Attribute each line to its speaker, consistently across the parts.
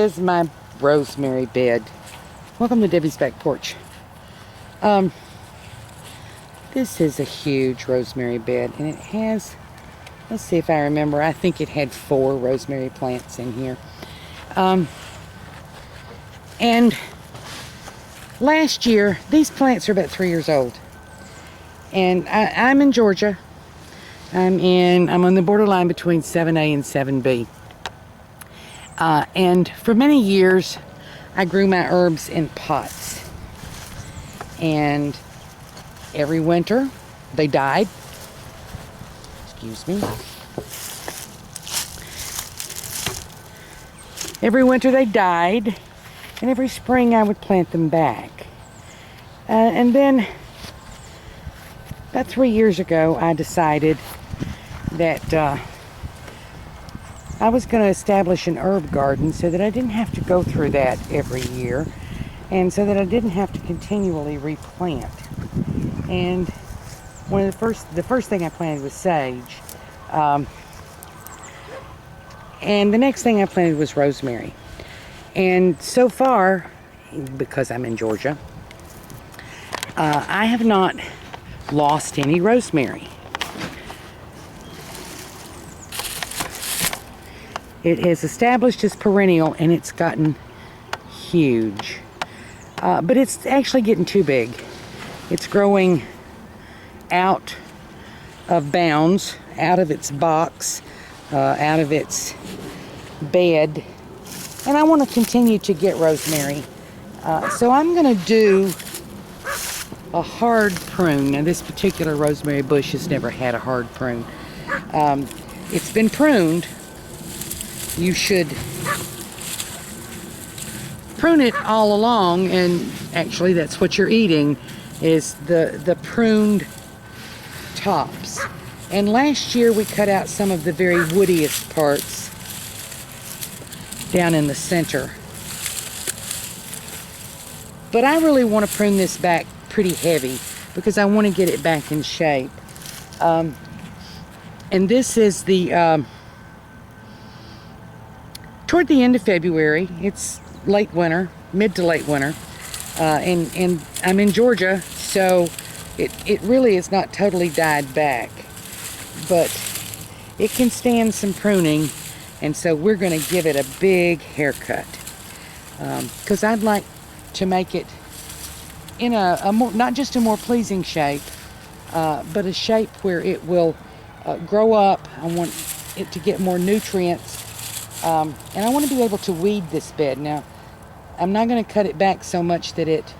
Speaker 1: is my rosemary bed. Welcome to Debbie's Back Porch. This is a huge rosemary bed, and it has, let's see if I remember, I think it had 4 rosemary plants in here. And last year, these plants are about 3 years old. And I'm in Georgia. I'm on the borderline between 7A and 7B. And for many years, I grew my herbs in pots. And every winter, they died. Excuse me. Every winter they died, and every spring I would plant them back. And then, about 3 years ago, I decided that I was going to establish an herb garden so that I didn't have to go through that every year, and so that I didn't have to continually replant. And the first thing I planted was sage, and the next thing I planted was rosemary. And so far, because I'm in Georgia, I have not lost any rosemary. It has established as perennial, and it's gotten huge. But it's actually getting too big. It's growing out of bounds, out of its box, out of its bed. And I want to continue to get rosemary. So I'm going to do a hard prune. Now, this particular rosemary bush has never had a hard prune. It's been pruned. You should prune it all along, and actually that's what you're eating, is the pruned tops. And last year we cut out some of the very woodiest parts down in the center. But I really want to prune this back pretty heavy because I want to get it back in shape. And this is the toward the end of February. It's late winter, mid to late winter, and I'm in Georgia, so it really is not totally died back, but it can stand some pruning, and so we're going to give it a big haircut, because I'd like to make it in a more, not just a more pleasing shape, but a shape where it will grow up. I want it to get more nutrients. And I want to be able to weed this bed. Now, I'm not going to cut it back so much that it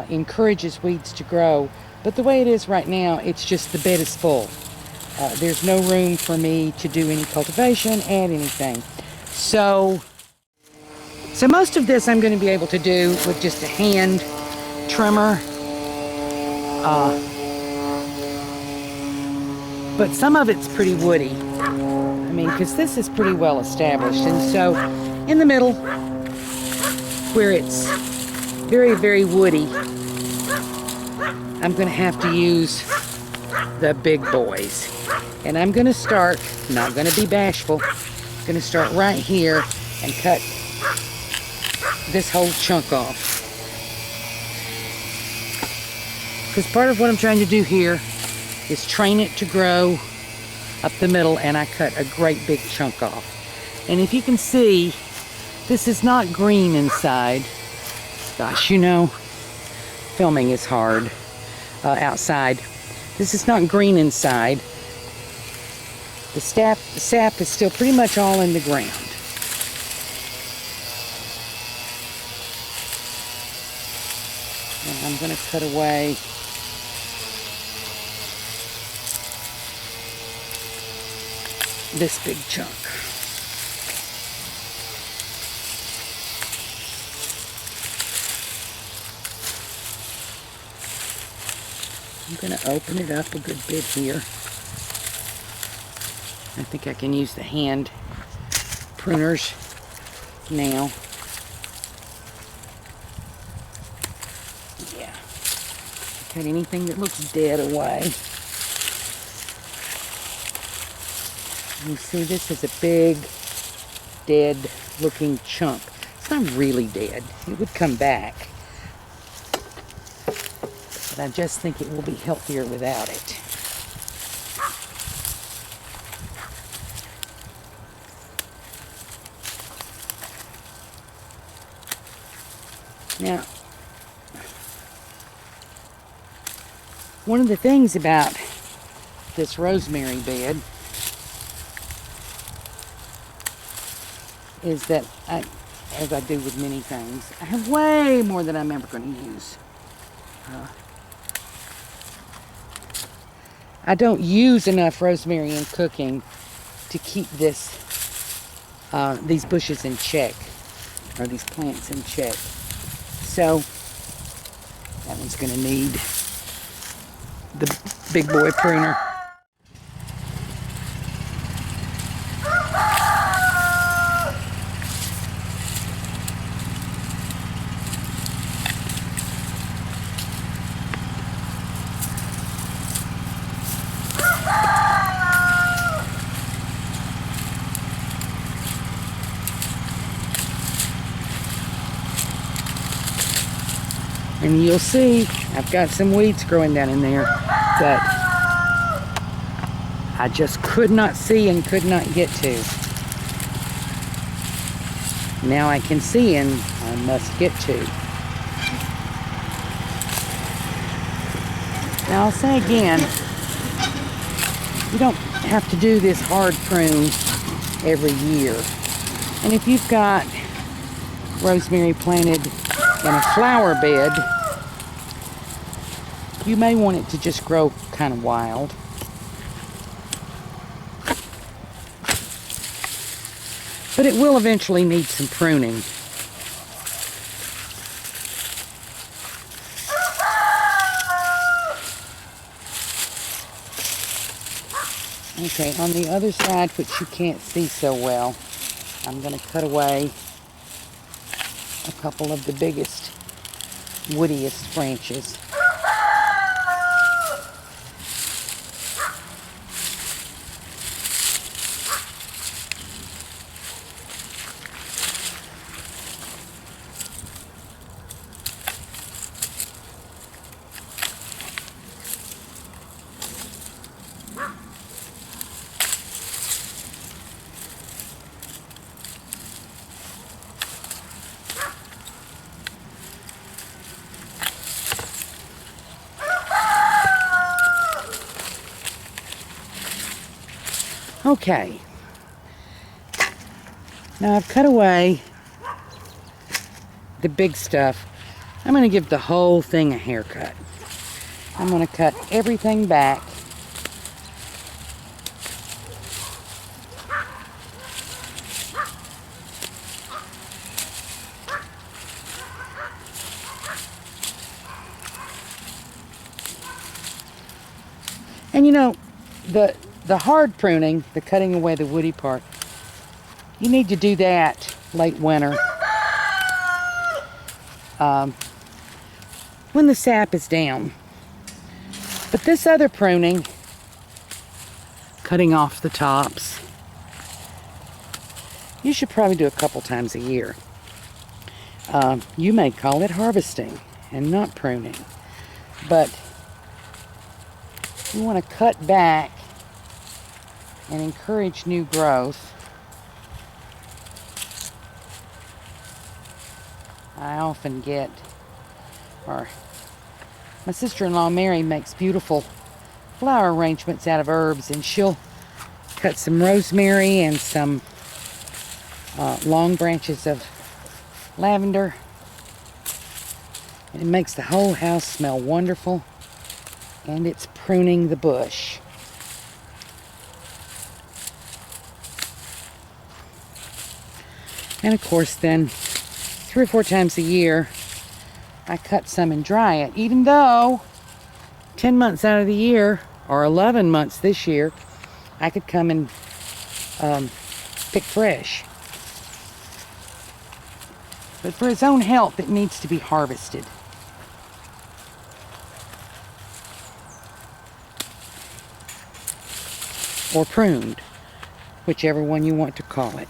Speaker 1: encourages weeds to grow. But the way it is right now, it's just the bed is full. There's no room for me to do any cultivation, add anything. So most of this I'm going to be able to do with just a hand trimmer. But some of it's pretty woody. I mean, because this is pretty well established. And so in the middle, where it's very, very woody, I'm going to have to use the big boys. And I'm going to start, not going to be bashful, I'm going to start right here and cut this whole chunk off. Because part of what I'm trying to do here is train it to grow up the middle, and I cut a great big chunk off. And if you can see, this is not green inside. Gosh, you know, filming is hard outside. This is not green inside. The sap is still pretty much all in the ground. And I'm going to cut away this big chunk. I'm going to open it up a good bit here. I think I can use the hand pruners now. Yeah. Cut anything that looks dead away. You see, this is a big, dead looking chunk. It's not really dead. It would come back. But I just think it will be healthier without it. Now, one of the things about this rosemary bed is that as I do with many things, I have way more than I'm ever going to use. I don't use enough rosemary in cooking to keep these bushes in check, or these plants in check. So that one's going to need the big boy pruner. And you'll see, I've got some weeds growing down in there that I just could not see and could not get to. Now I can see and I must get to. Now I'll say again, you don't have to do this hard prune every year. And if you've got rosemary planted in a flower bed, you may want it to just grow kind of wild. But it will eventually need some pruning. Okay, on the other side, which you can't see so well, I'm going to cut away a couple of the biggest, woodiest branches. Okay, now I've cut away the big stuff. I'm going to give the whole thing a haircut. I'm going to cut everything back. And you know, the hard pruning, the cutting away the woody part, you need to do that late winter. When the sap is down. But this other pruning, cutting off the tops, you should probably do a couple times a year. You may call it harvesting and not pruning. But you want to cut back and encourage new growth. I often get, or my sister-in-law Mary makes beautiful flower arrangements out of herbs, and she'll cut some rosemary and some long branches of lavender, and it makes the whole house smell wonderful, and it's pruning the bush. And of course then 3 or 4 times a year I cut some and dry it, even though 10 months out of the year, or 11 months this year, I could come and pick fresh. But for its own health, it needs to be harvested. Or pruned, whichever one you want to call it.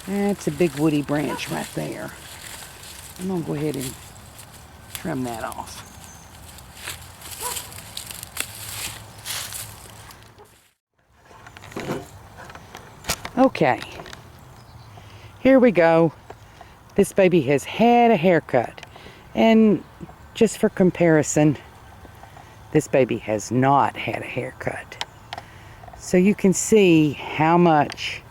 Speaker 1: That's a big woody branch right there. I'm going to go ahead and trim that off. Okay, here we go. This baby has had a haircut, and just for comparison, this baby has not had a haircut. So you can see how much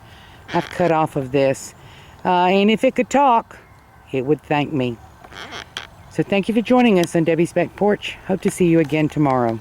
Speaker 1: I've cut off of this, and if it could talk, it would thank me. So thank you for joining us on Debbie's Back Porch. Hope to see you again tomorrow.